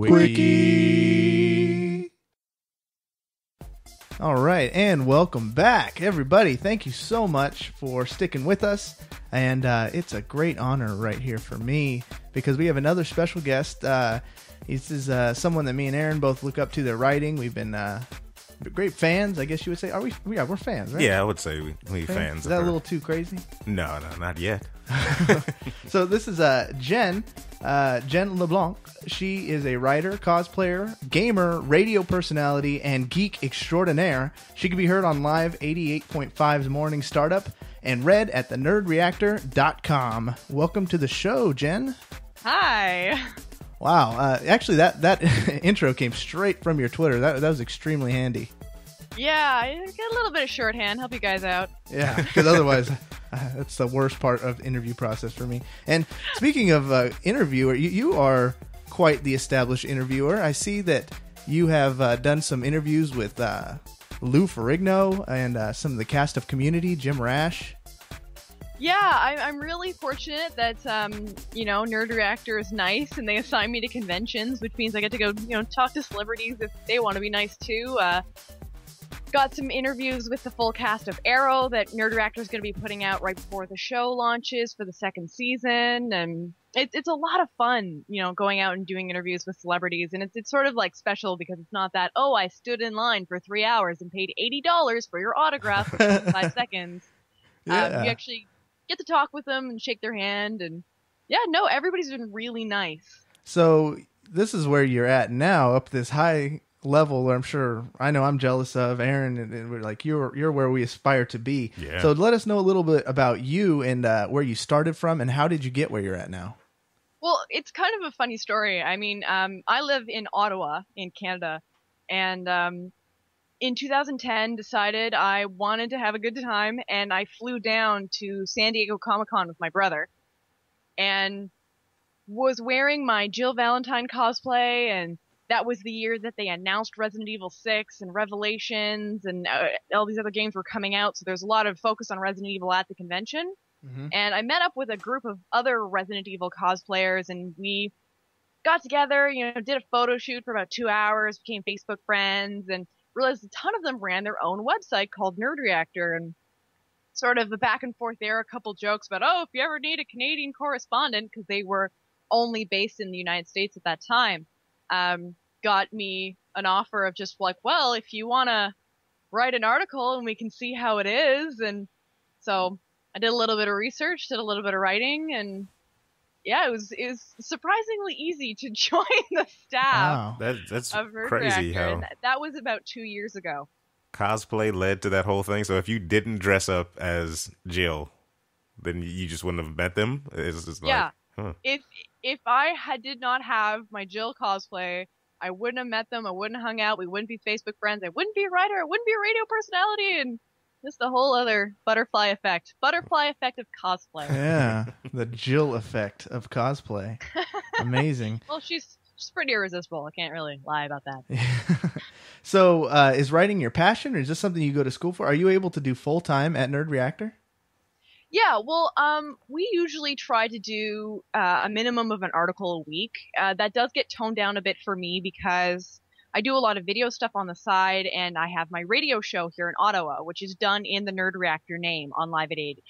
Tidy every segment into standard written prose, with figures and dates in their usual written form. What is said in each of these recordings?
Quickie. All right, and welcome back, everybody. Thank you so much for sticking with us, and it's a great honor right here for me because we have another special guest. This is someone that me and Aaron both look up to their writing. We've been great fans, I guess you would say. Are we? Yeah, we're fans, right? Yeah, I would say we fans. Is that a little too crazy? No, not yet. So this is Jen LeBlanc. She is a writer, cosplayer, gamer, radio personality, and geek extraordinaire. She can be heard on Live 88.5's Morning Startup and read at thenerdreactor.com. Welcome to the show, Jen. Hi. Wow. Actually, that intro came straight from your Twitter. That was extremely handy. Yeah, I get a little bit of shorthand. Help you guys out. Yeah, because otherwise, that's the worst part of the interview process for me. And speaking of interviewer, you are quite the established interviewer. I see that you have done some interviews with Lou Ferrigno and some of the cast of Community, Jim Rash. Yeah, I'm really fortunate that, Nerd Reactor is nice and they assign me to conventions, which means I get to go, talk to celebrities if they want to be nice too. Got some interviews with the full cast of Arrow that Nerd Reactor is going to be putting out right before the show launches for the second season, and it's a lot of fun, going out and doing interviews with celebrities, and it's sort of like special because it's not that, oh, I stood in line for 3 hours and paid $80 for your autograph for 5 seconds. Yeah. You actually get to talk with them and shake their hand, and everybody's been really nice. So this is where you're at now, up this high level where I know I'm jealous of Aaron, and we're like, you're where we aspire to be. Yeah. So let us know a little bit about you and where you started from and how did you get where you're at now? Well, it's kind of a funny story. I mean, I live in Ottawa in Canada, and in 2010 decided I wanted to have a good time, and I flew down to San Diego Comic-Con with my brother and was wearing my Jill Valentine cosplay, and that was the year that they announced Resident Evil 6 and Revelations, and all these other games were coming out, so there's a lot of focus on Resident Evil at the convention. Mm-hmm. And I met up with a group of other Resident Evil cosplayers, and we got together, did a photo shoot for about 2 hours, became Facebook friends, and realized a ton of them ran their own website called Nerd Reactor, and sort of the back and forth there, a couple jokes about, if you ever need a Canadian correspondent, because they were only based in the United States at that time, got me an offer of just like, well, if you want to write an article and we can see how it is. And so I did a little bit of research, did a little bit of writing, and yeah, it was surprisingly easy to join the staff. Wow. That's of Nerd crazy Reactor. how And that was about 2 years ago. cosplay led to that whole thing. So if you didn't dress up as Jill, then you just wouldn't have met them. It's just Yeah. like, huh. If I did not have my Jill cosplay, I wouldn't have met them. I wouldn't have hung out. We wouldn't be Facebook friends. I wouldn't be a writer. I wouldn't be a radio personality. And just the whole other butterfly effect. Butterfly effect of cosplay. Yeah, the Jill effect of cosplay. Amazing. Well, she's pretty irresistible. I can't really lie about that. So is writing your passion, or is this something you go to school for? Are you able to do full-time at Nerd Reactor? Yeah, well, we usually try to do a minimum of an article a week. That does get toned down a bit for me because I do a lot of video stuff on the side, and I have my radio show here in Ottawa, which is done in the Nerd Reactor name on Live at 8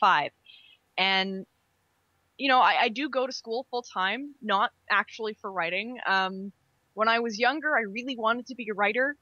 And, I do go to school full time, not actually for writing. When I was younger, I really wanted to be a writer,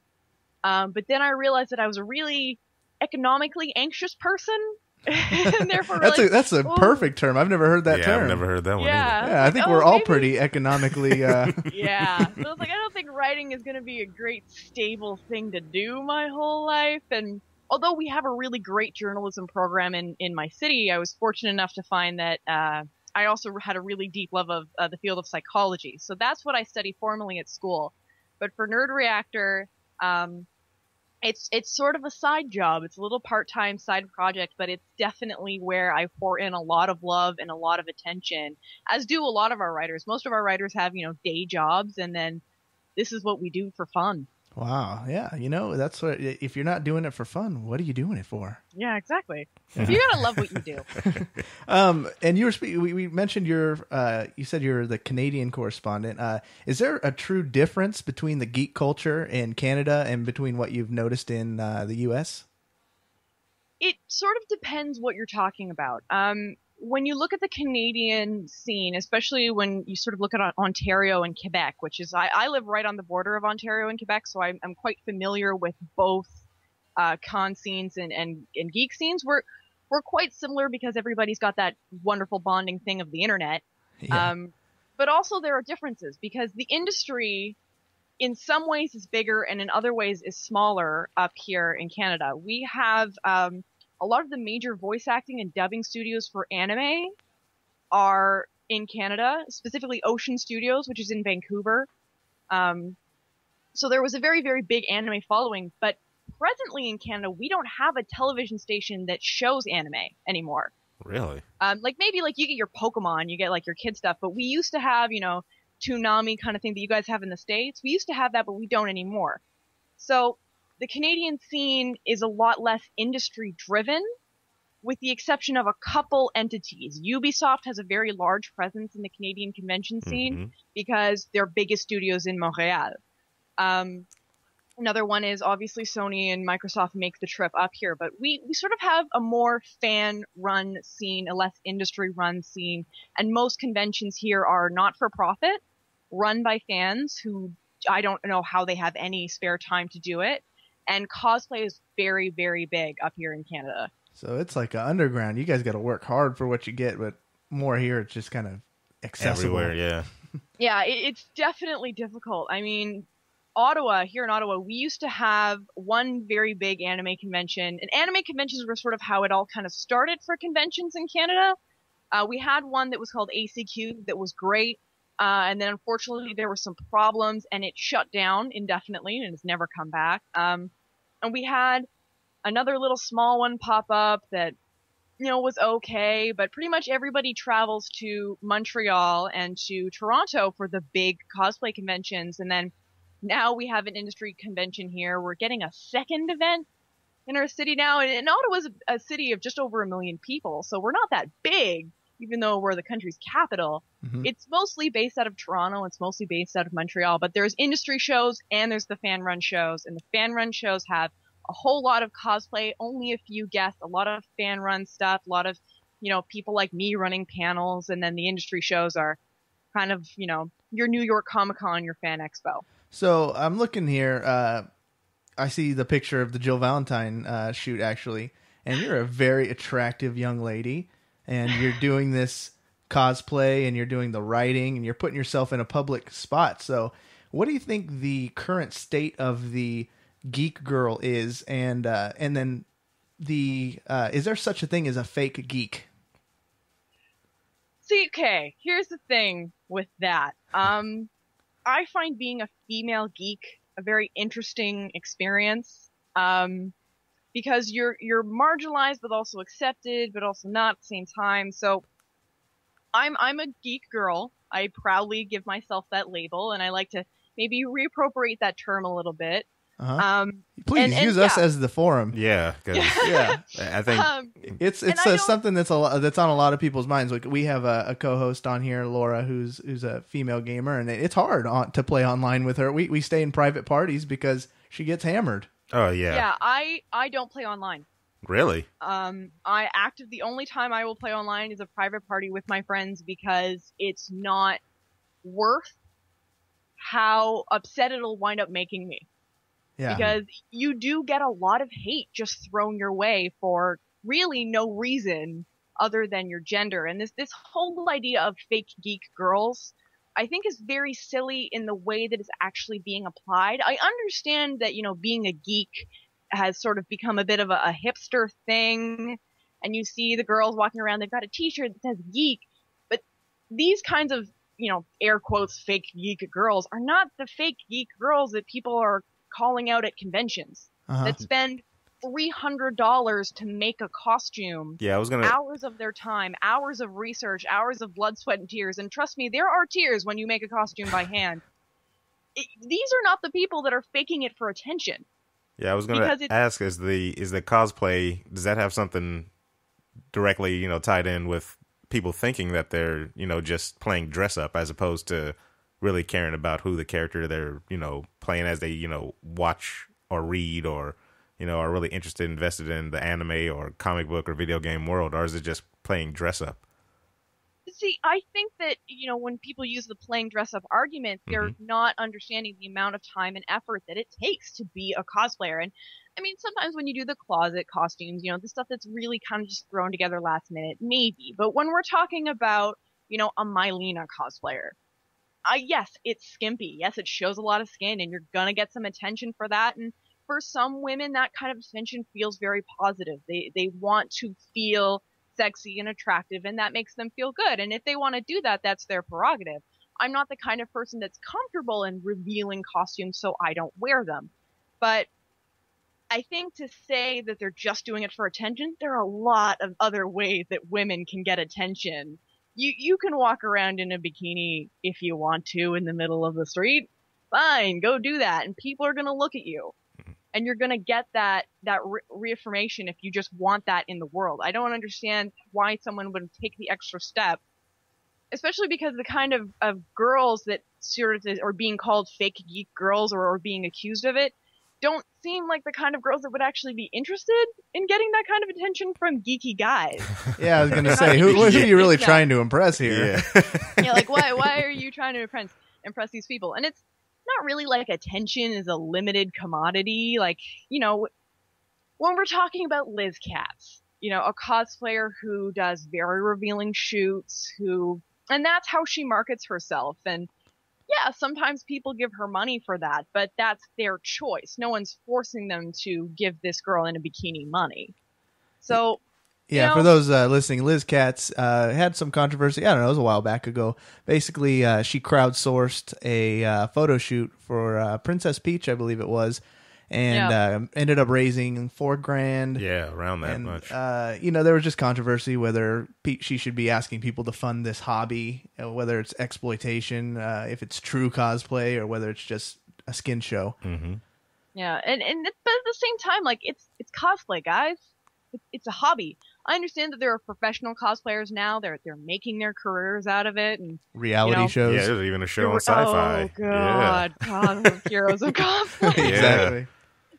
but then I realized that I was a really economically anxious person. And therefore that's a perfect term. I've never heard that term. I've never heard that one either. Yeah, I think we're all pretty economically Yeah. So I was like, I don't think writing is going to be a great stable thing to do my whole life. And although we have a really great journalism program in my city, I was fortunate enough to find that I also had a really deep love of the field of psychology. So that's what I study formally at school. But for Nerd Reactor, it's sort of a side job. It's a little part-time side project, but it's definitely where I pour in a lot of love and a lot of attention, as do a lot of our writers. Most of our writers have, day jobs, and then this is what we do for fun. Wow. Yeah. You know, that's what, if you're not doing it for fun, what are you doing it for? Yeah, exactly. You gotta love what you do. And you were we mentioned you said you're the Canadian correspondent. Is there a true difference between the geek culture in Canada and between what you've noticed in the U.S.? It sort of depends what you're talking about. When you look at the Canadian scene, especially when you sort of look at Ontario and Quebec, which is, I live right on the border of Ontario and Quebec, so I'm quite familiar with both con scenes and geek scenes. We're quite similar because everybody's got that wonderful bonding thing of the internet. Yeah. But also there are differences because the industry in some ways is bigger and in other ways is smaller up here in Canada. We have a lot of the major voice acting and dubbing studios for anime are in Canada, specifically Ocean Studios, which is in Vancouver. So there was a very, very big anime following, but presently in Canada, we don't have a television station that shows anime anymore. Really? Like maybe like you get your Pokemon, you get like your kid stuff, but we used to have, you know, Toonami kind of thing that you guys have in the States. We used to have that, but we don't anymore. So the Canadian scene is a lot less industry driven, with the exception of a couple entities. Ubisoft has a very large presence in the Canadian convention scene because their biggest studio's in Montreal. Another one is obviously Sony and Microsoft make the trip up here, but we sort of have a more fan-run scene, a less industry-run scene, and most conventions here are not-for-profit, run by fans who I don't know how they have any spare time to do it. And cosplay is very, very big up here in Canada. So it's like an underground. You guys got to work hard for what you get, but more here, it's just kind of accessible. Everywhere, yeah. Yeah, it's definitely difficult. I mean, here in Ottawa, we used to have one very big anime convention. And anime conventions were sort of how it all kind of started for conventions in Canada. We had one that was called ACQ that was great. And then unfortunately there were some problems and it shut down indefinitely and has never come back. And we had another little small one pop up that, you know, was okay, but pretty much everybody travels to Montreal and to Toronto for the big cosplay conventions. And then now we have an industry convention here. We're getting a second event in our city now. And Ottawa's a city of just over 1 million people. So we're not that big, even though we're the country's capital. It's mostly based out of Toronto. It's mostly based out of Montreal. But there's industry shows and there's the fan-run shows. And the fan-run shows have a whole lot of cosplay, only a few guests, a lot of fan-run stuff, a lot of, you know, people like me running panels. And then the industry shows are kind of, you know, your New York Comic-Con, your Fan Expo. So I'm looking here. I see the picture of the Jill Valentine shoot, actually. And you're a very attractive young lady. And you're doing this cosplay and you're doing the writing and you're putting yourself in a public spot. So what do you think the current state of the geek girl is? And then is there such a thing as a fake geek? See, okay, here's the thing with that. I find being a female geek a very interesting experience. Because you're marginalized, but also accepted, but also not at the same time. So I'm a geek girl. I proudly give myself that label, and I like to maybe reappropriate that term a little bit. Please use us as the forum. Yeah, yeah. I think it's something that's that's on a lot of people's minds. Like we have a co-host on here, Laura, who's a female gamer, and it's hard to play online with her. We stay in private parties because she gets hammered. Oh yeah. Yeah, I don't play online. Really? The only time I will play online is a private party with my friends because it's not worth how upset it'll wind up making me. Yeah. Because you do get a lot of hate just thrown your way for really no reason other than your gender. And this whole idea of fake geek girls, I think, is very silly in the way that it's actually being applied. I understand that, you know, being a geek has sort of become a bit of a hipster thing, and you see the girls walking around, they've got a t-shirt that says geek, but these kinds of, you know, air quotes, fake geek girls are not the fake geek girls that people are calling out at conventions that spend $300 to make a costume. Yeah, hours of their time, hours of research, hours of blood, sweat, and tears. And trust me, there are tears when you make a costume by hand. these are not the people that are faking it for attention. Yeah, I was going to ask, is the cosplay, does that have something directly, tied in with people thinking that they're, just playing dress up as opposed to really caring about who the character they're, playing as they, watch or read or, are really interested, invested in the anime or comic book or video game world, or is it just playing dress up? See, I think that, when people use the playing dress up argument, they're not understanding the amount of time and effort that it takes to be a cosplayer. And I mean, sometimes when you do the closet costumes, the stuff that's really kind of just thrown together last minute, maybe. But when we're talking about, a Mylena cosplayer, yes, it's skimpy. Yes, it shows a lot of skin and you're going to get some attention for that. And for some women, that kind of attention feels very positive. They want to feel sexy and attractive, and that makes them feel good. And if they want to do that, that's their prerogative. I'm not the kind of person that's comfortable in revealing costumes, so I don't wear them. But I think to say that they're just doing it for attention, there are a lot of other ways that women can get attention. You can walk around in a bikini if you want to in the middle of the street. Fine, go do that, and people are going to look at you. And you're going to get that reaffirmation if you just want that in the world. I don't understand why someone would take the extra step, especially because the kind of girls that sort of are being called fake geek girls or being accused of it don't seem like the kind of girls that would actually be interested in getting that kind of attention from geeky guys. Yeah, I was going to say, who are you really trying to impress here? Yeah, like why are you trying to impress these people? And it's not really like attention is a limited commodity. Like, when we're talking about Liz Katz, a cosplayer who does very revealing shoots, and that's how she markets herself. And yeah, sometimes people give her money for that, but that's their choice. No one's forcing them to give this girl in a bikini money. So, yeah, for those listening, Liz Katz had some controversy. I don't know, it was a while back ago. Basically, she crowdsourced a photo shoot for Princess Peach, I believe it was, and ended up raising $4,000. Yeah, around that much. There was just controversy whether she should be asking people to fund this hobby, whether it's exploitation, if it's true cosplay, or whether it's just a skin show. Mm-hmm. Yeah, but at the same time, like it's cosplay, guys. It's a hobby. I understand that there are professional cosplayers now. They're making their careers out of it, and reality shows. Yeah, there's even a show on Sci-Fi. Oh God, yeah. Heroes of Cosplay. Yeah. Exactly.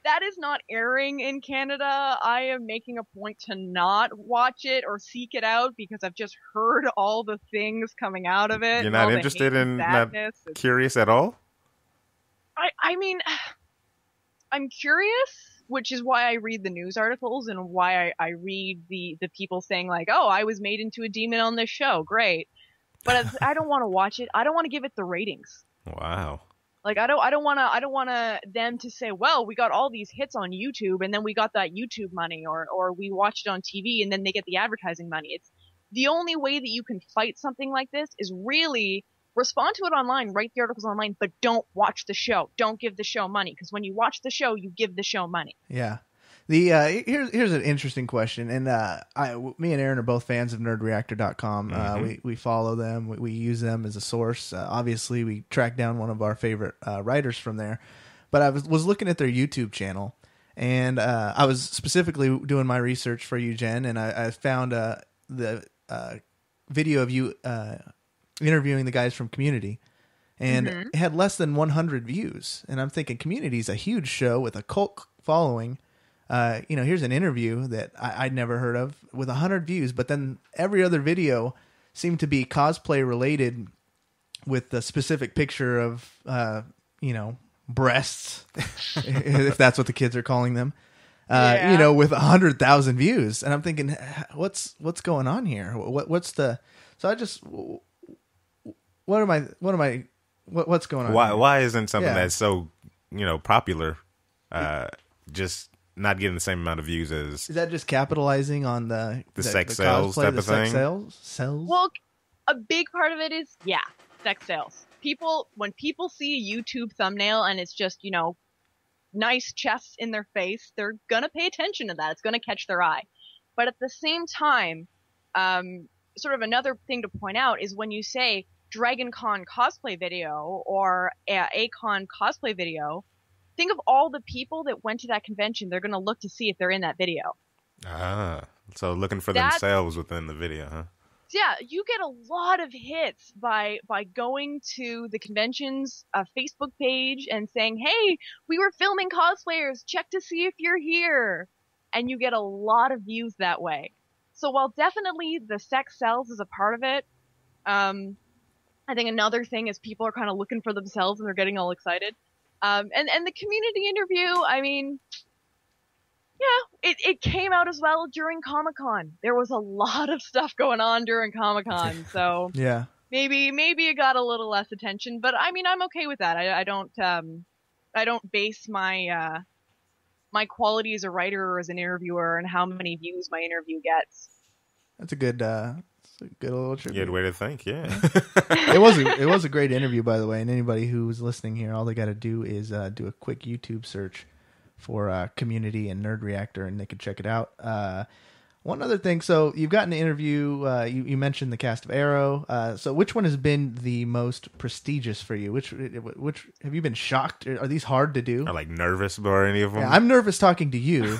That is not airing in Canada. I am making a point to not watch it or seek it out because I've just heard all the things coming out of it. You're not interested in, not curious at all? I mean, I'm curious, which is why I read the news articles and why I read the people saying like, oh, I was made into a demon on this show. Great. But I don't want to watch it. I don't want to give it the ratings. Wow. Like I don't want them to say, well, we got all these hits on YouTube and then we got that YouTube money or we watched it on TV and then they get the advertising money. It's the only way that you can fight something like this is really respond to it online, write the articles online, but don't watch the show. Don't give the show money because when you watch the show, you give the show money. Yeah. Here's an interesting question, and me and Aaron are both fans of nerdreactor.com. We follow them, we use them as a source. Obviously, we tracked down one of our favorite writers from there. But I was looking at their YouTube channel, and I was specifically doing my research for you, Jen, and I found the video of you interviewing the guys from Community, and it had less than 100 views. And I'm thinking Community's a huge show with a cult following. Here's an interview that I'd never heard of with 100 views, but then every other video seemed to be cosplay related with the specific picture of, breasts, if that's what the kids are calling them, with 100,000 views. And I'm thinking, what's going on here? What's going on? Why isn't something that's so, popular, just not getting the same amount of views as... Is that just capitalizing on the sex sales type of thing? Sales? Well, a big part of it is, sex sales. When people see a YouTube thumbnail and it's just, nice chests in their face, they're gonna pay attention to that. It's gonna catch their eye. But at the same time, sort of another thing to point out is when you say Dragon Con cosplay video or a Con cosplay video, think of all the people that went to that convention. They're going to look to see if they're in that video. So looking for themselves within the video, huh? Yeah, you get a lot of hits by going to the convention's Facebook page and saying, "Hey, we were filming cosplayers. Check to see if you're here," and you get a lot of views that way. So while definitely the sex sells is a part of it, I think another thing is people are kind of looking for themselves and they're getting all excited. And the community interview, I mean, yeah, it came out as well during Comic-Con. There was a lot of stuff going on during Comic-Con, so yeah, maybe it got a little less attention, but I mean, I'm okay with that. I don't base my my quality as a writer or as an interviewer and how many views my interview gets. That's a good little tribute. Good way to think, yeah. It was a great interview, by the way. And anybody who's listening here, all they got to do is do a quick YouTube search for Community and Nerd Reactor, and they can check it out. One other thing, so you've gotten an interview. You mentioned the cast of Arrow. So which one has been the most prestigious for you? Which have you been shocked? Are these hard to do? Or like nervous about any of them? Yeah, I'm nervous talking to you,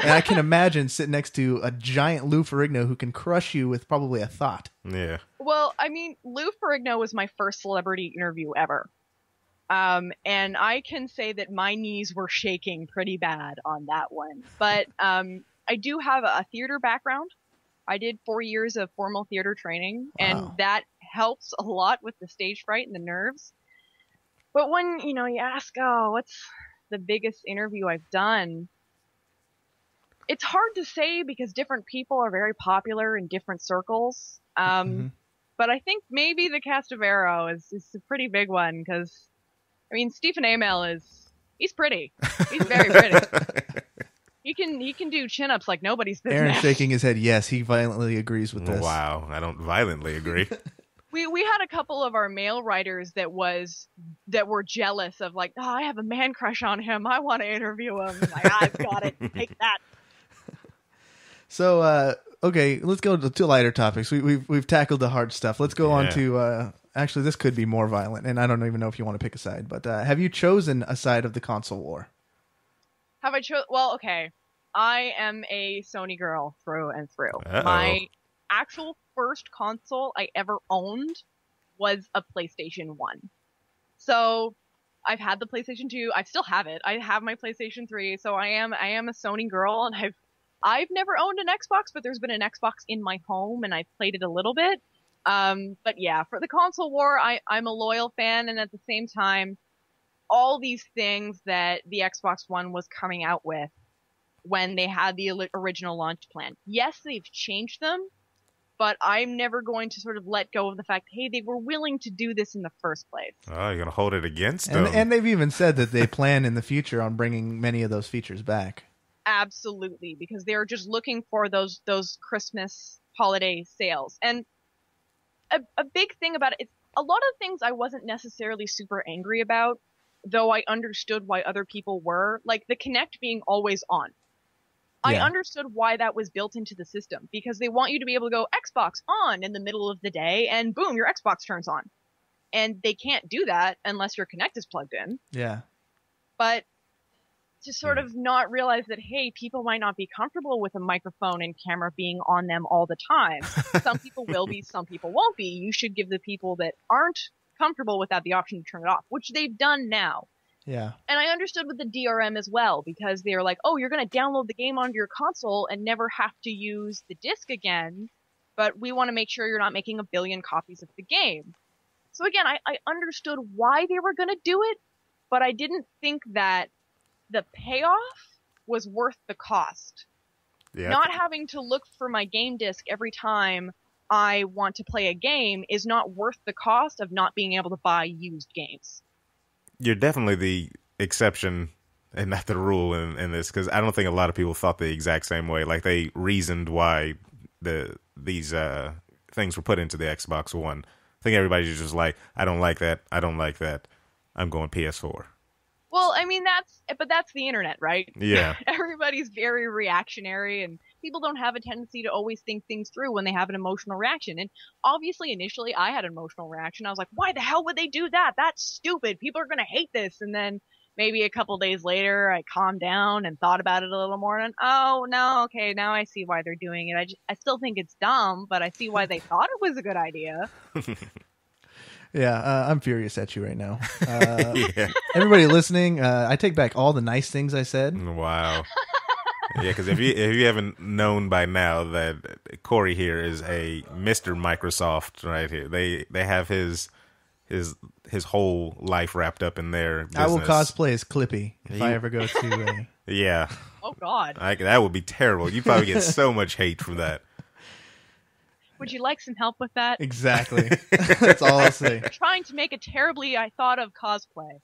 and I can imagine sitting next to a giant Lou Ferrigno who can crush you with probably a thought. Yeah. Well, I mean, Lou Ferrigno was my first celebrity interview ever. And I can say that my knees were shaking pretty bad on that one. But I do have a theater background. I did 4 years of formal theater training, and that helps a lot with the stage fright and the nerves. But when, you ask, what's the biggest interview I've done? It's hard to say because different people are very popular in different circles. But I think maybe the cast of Arrow is a pretty big one because, I mean, Stephen Amell he's pretty. He's very pretty. He can do chin-ups like nobody's business. Aaron's shaking his head. Yes, he violently agrees with this. Wow, I don't violently agree. We had a couple of our male writers that were jealous of like, I have a man crush on him. I want to interview him. Like, I've got it. Take that. So, okay, let's go to lighter topics. We've tackled the hard stuff. Let's go on to actually, this could be more violent, and I don't even know if you want to pick a side. But have you chosen a side of the console war? Have I chosen? Well, okay. I am a Sony girl through and through. Uh-oh. My actual first console I ever owned was a PlayStation 1. So I've had the PlayStation 2. I still have it. I have my PlayStation 3. So I am a Sony girl, and I've never owned an Xbox, but there's been an Xbox in my home, and I've played it a little bit. But yeah, for the console war, I'm a loyal fan, and at the same time, all these things that the Xbox One was coming out with when they had the original launch plan. Yes, they've changed them, but I'm never going to sort of let go of the fact, hey, they were willing to do this in the first place. Oh, you're going to hold it against them. And they've even said that they plan in the future on bringing many of those features back. Absolutely, because they're just looking for those Christmas holiday sales. And a big thing about it, a lot of things I wasn't necessarily super angry about, though I understood why other people were, like the Kinect being always on. I understood why that was built into the system, because they want you to be able to go Xbox on in the middle of the day, and boom, your Xbox turns on. And they can't do that unless your Kinect is plugged in. Yeah. But to sort of not realize that, hey, people might not be comfortable with a microphone and camera being on them all the time. Some people will be, some people won't be. You should give the people that aren't comfortable with that the option to turn it off, which they've done now. Yeah. And I understood with the DRM as well, because they were like, oh, you're going to download the game onto your console and never have to use the disc again, but we want to make sure you're not making a billion copies of the game. So again, I understood why they were going to do it, but I didn't think that the payoff was worth the cost. Yeah. Not having to look for my game disc every time I want to play a game is not worth the cost of not being able to buy used games. You're definitely the exception and not the rule in this, because I don't think a lot of people thought the exact same way. Like, they reasoned why these things were put into the Xbox One. I think everybody's just like, I don't like that. I don't like that. I'm going PS4. Well, I mean, that's the internet, right? Yeah. Everybody's very reactionary, and people don't have a tendency to always think things through when they have an emotional reaction. And obviously, initially, I had an emotional reaction. I was like, why the hell would they do that? That's stupid. People are going to hate this. And then maybe a couple days later, I calmed down and thought about it a little more. And, oh, no, okay, now I see why they're doing it. I still think it's dumb, but I see why they thought it was a good idea. Yeah, I'm furious at you right now. Yeah. Everybody listening, I take back all the nice things I said. Wow. Yeah, because if you haven't known by now that Corey here is a Mr. Microsoft right here. They have his whole life wrapped up in their business. I will cosplay as Clippy if I ever go to a... Yeah. Oh, God. That would be terrible. You'd probably get so much hate from that. Would you like some help with that? Exactly. That's all I'll say. Trying to make a terribly I thought of cosplay.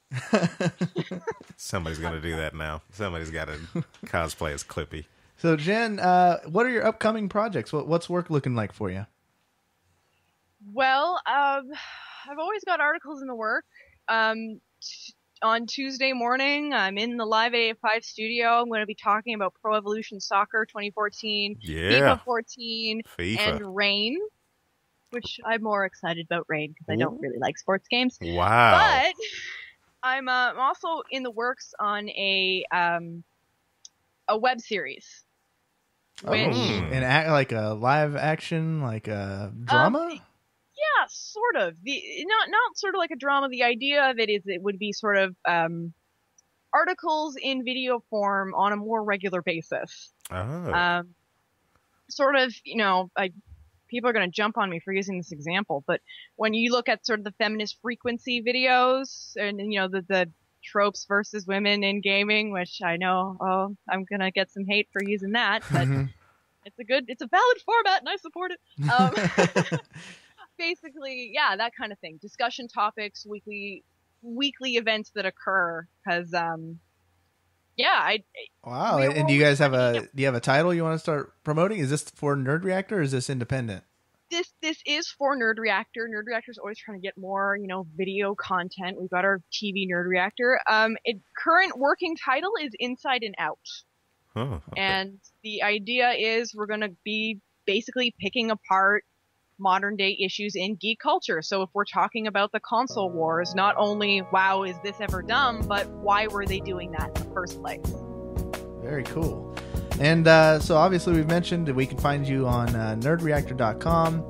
Somebody's going to do that now. Somebody's got to cosplay as Clippy. So, Jen, what are your upcoming projects? What's work looking like for you? Well, I've always got articles in the work. On Tuesday morning, I'm in the Live AF5 studio. I'm going to be talking about Pro Evolution Soccer 2014, FIFA 14, FIFA. and Rain, which I'm more excited about Rain because I don't really like sports games. Wow. But I'm also in the works on a web series. Which, like a live action, like a drama? Yeah, sort of. Not sort of like a drama. The idea of it is it would be sort of articles in video form on a more regular basis. Oh. Sort of, people are going to jump on me for using this example, but when you look at sort of the feminist frequency videos and, the tropes versus women in gaming, which I know, I'm going to get some hate for using that, but it's a valid format and I support it. Basically, yeah, that kind of thing. Discussion topics, weekly events that occur. Because, wow. And do you guys have a title you want to start promoting? Is this for Nerd Reactor or is this independent? This is for Nerd Reactor. Nerd Reactor's always trying to get more, video content. We've got our TV Nerd Reactor. Current working title is Inside and Out. Oh, okay. And the idea is we're going to be basically picking apart modern day issues in geek culture. So if we're talking about the console wars, not only, wow, is this ever dumb, but why were they doing that in the first place? Very cool. And so obviously we've mentioned that we can find you on nerdreactor.com.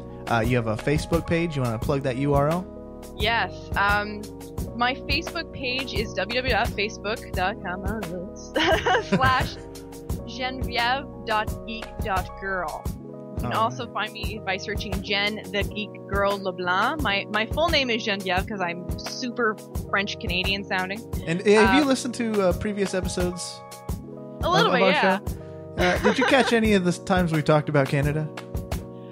You have a Facebook page. You want to plug that URL? Yes. My Facebook page is www.facebook.com/genevieve.geek.girl. You can also find me by searching Jen the Geek Girl LeBlanc. My full name is Genevieve because I'm super French Canadian sounding. And have you listened to previous episodes? A little bit, yeah. Did you catch any of the times we talked about Canada?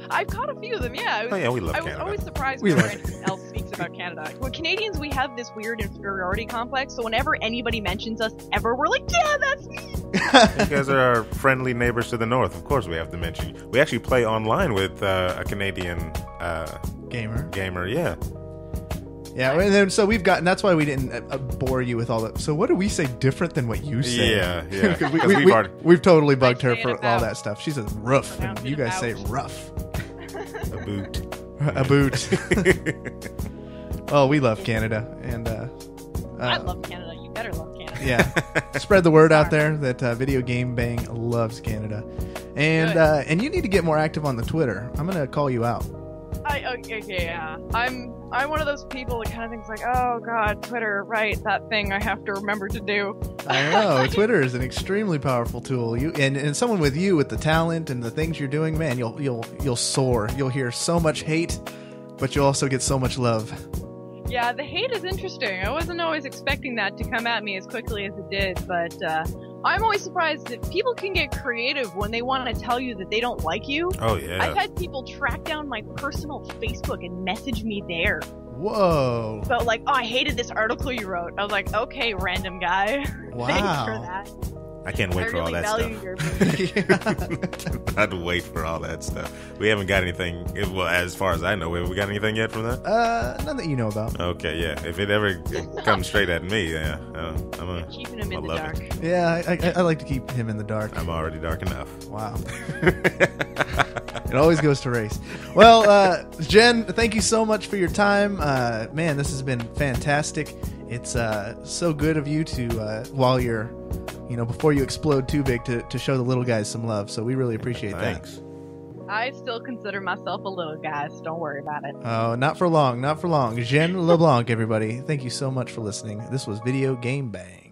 I've caught a few of them, yeah. We love Canada. I was always surprised whenever anyone else speaks about Canada. Well, Canadians, we have this weird inferiority complex, so whenever anybody mentions us ever, we're like, yeah, that's me. You guys are our friendly neighbors to the north. Of course we have to mention you. We actually play online with a Canadian gamer, yeah. Yeah, and then, so we've gotten. That's why we didn't bore you with all that. So what do we say different than what you say? Yeah. We've totally bugged her for all that stuff. She says rough, and you guys say rough. A boot. A boot. Oh, we love Canada, and I love Canada. You better love Canada. Yeah, spread the word out there that Videogame Bang loves Canada, and you need to get more active on the Twitter. I'm gonna call you out. Yeah. I'm one of those people that kind of thinks like, oh god, Twitter, right? That thing I have to remember to do. I know Twitter is an extremely powerful tool. And someone with the talent and the things you're doing, man, you'll soar. You'll hear so much hate, but you'll also get so much love. Yeah, the hate is interesting. I wasn't always expecting that to come at me as quickly as it did, but I'm always surprised that people can get creative when they want to tell you that they don't like you. Oh, yeah. I've had people track down my personal Facebook and message me there. Whoa. But like, oh, I hated this article you wrote. I was like, okay, random guy. Wow. Thanks for that. I can't wait for all really that value stuff. your I'd wait for all that stuff. We haven't got anything. Well, as far as I know, have we got anything yet from that? None that you know about. Okay, yeah. If it ever comes straight at me, yeah, keeping him in the love dark. it. Yeah, I like to keep him in the dark. I'm already dark enough. Wow. It always goes to race. Well, Jen, thank you so much for your time. Man, this has been fantastic. It's so good of you to, while you're, before you explode too big, to show the little guys some love. So we really appreciate Thanks. that. I still consider myself a little guy, so don't worry about it. Oh, not for long, not for long. Jen LeBlanc, everybody. Thank you so much for listening. This was Video Game Bang.